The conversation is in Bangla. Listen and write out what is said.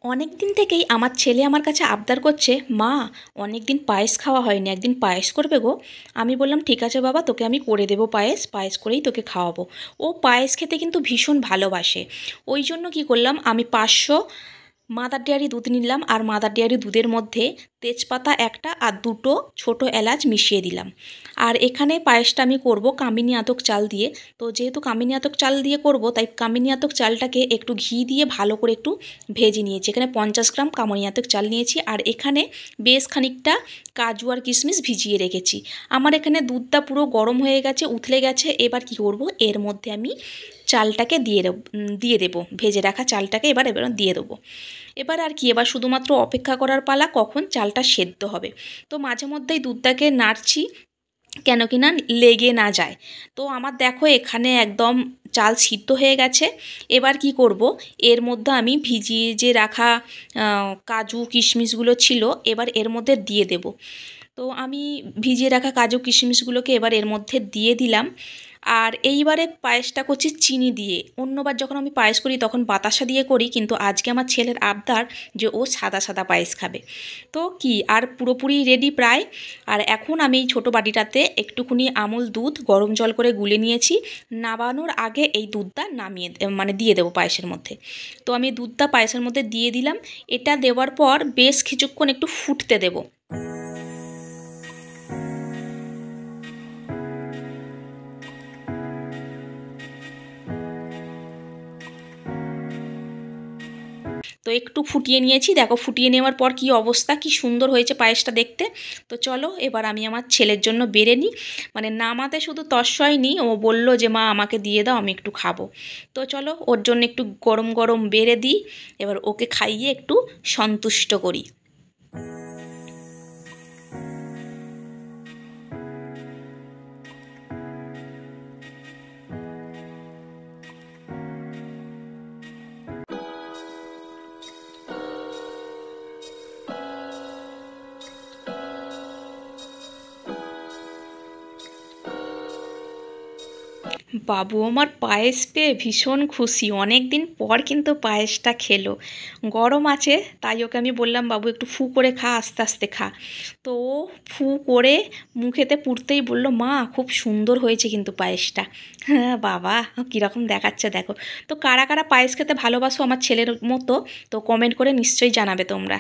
অনেক দিন থেকেই আমার ছেলে আমার কাছে আবদার করছে, মা অনেক দিন পায়েস খাওয়া হয়নি, একদিন পায়েস করবে গো। আমি বললাম ঠিক আছে বাবা, তোকে আমি করে দেবো পায়েস, পায়েস করেই তোকে খাওয়াবো। ও পায়েস খেতে কিন্তু ভীষণ ভালোবাসে। ওই জন্য কী করলাম, আমি 500 মাদার ডেয়ারি দুধ নিলাম, আর মাদার ডেয়ারি দুধের মধ্যে তেজপাতা একটা আর দুটো ছোটো এলাচ মিশিয়ে দিলাম। আর এখানে পায়েসটা আমি করব কামিনী আতক চাল দিয়ে। তো যেহেতু কামিনী আতক চাল দিয়ে করব, তাই কামিনী আতক চালটাকে একটু ঘি দিয়ে ভালো করে একটু ভেজে নিয়েছি। এখানে 50 গ্রাম কামিনী আতক চাল নিয়েছি, আর এখানে বেশ খানিকটা কাজু আর কিশমিশ ভিজিয়ে রেখেছি। আমার এখানে দুধটা পুরো গরম হয়ে গেছে, উথলে গেছে। এবার কি করব, এর মধ্যে আমি চালটাকে দিয়ে দেবো, ভেজে রাখা চালটাকে এবার দিয়ে দেবো। এবার আর কি, এবার শুধুমাত্র অপেক্ষা করার পালা কখন চালটা সেদ্ধ হবে। তো মাঝে মধ্যেই দুধটাকে নাড়ছি, কেন কি না লেগে না যায়। তো আমার দেখো এখানে একদম চাল সিদ্ধ হয়ে গেছে। এবার কি করব, এর মধ্যে আমি ভিজিয়ে যে রাখা কাজু কিশমিশগুলো ছিল, এবার এর মধ্যে দিয়ে দেব। তো আমি ভিজিয়ে রাখা কাজু কিশমিশগুলোকে এবার এর মধ্যে দিয়ে দিলাম। আর এইবারে পায়েসটা করছি চিনি দিয়ে। অন্যবার যখন আমি পায়েস করি তখন বাতাসা দিয়ে করি, কিন্তু আজকে আমার ছেলের আবদার যে ও সাদা সাদা পায়েস খাবে। তো কি আর পুরোপুরি রেডি প্রায়। আর এখন আমি এই ছোটো বাটিটাতে একটুখানি আমুল দুধ গরম জল করে গুলে নিয়েছি। নামানোর আগে এই দুধটা দিয়ে দেবো পায়েসের মধ্যে। তো আমি দুধটা পায়েসের মধ্যে দিয়ে দিলাম। এটা দেওয়ার পর বেশ কিছুক্ষণ একটু ফুটতে দেবো। তো একটু ফুটিয়ে নিয়েছি, দেখো ফুটিয়ে নেওয়ার পর কী অবস্থা, কী সুন্দর হয়েছে পায়েসটা দেখতে। তো চলো এবার আমি আমার ছেলের জন্য বেড়ে নিই। নামাতে শুধু তস্যই নি, ও বলল যে মা আমাকে দিয়ে দাও, আমি একটু খাবো। তো চলো ওর জন্য একটু গরম গরম বেড়ে দিই, এবার ওকে খাইয়ে একটু সন্তুষ্ট করি। বাবু আমার পায়েস পেয়ে ভীষণ খুশি, অনেক দিন পর কিন্তু পায়েসটা খেলো। গরম আছে, তাই ওকে আমি বললাম বাবু একটু ফু করে খা, আস্তে আস্তে খা। তো ও ফু করে মুখেতে পুরতেই বলল, মা খুব সুন্দর হয়েছে কিন্তু পায়েসটা। হ্যাঁ বাবা, কীরকম দেখাচ্ছে দেখো। তো কারা কারা পায়েস খেতে ভালোবাসো আমার ছেলের মতো, তো কমেন্ট করে নিশ্চয়ই জানাবে তোমরা।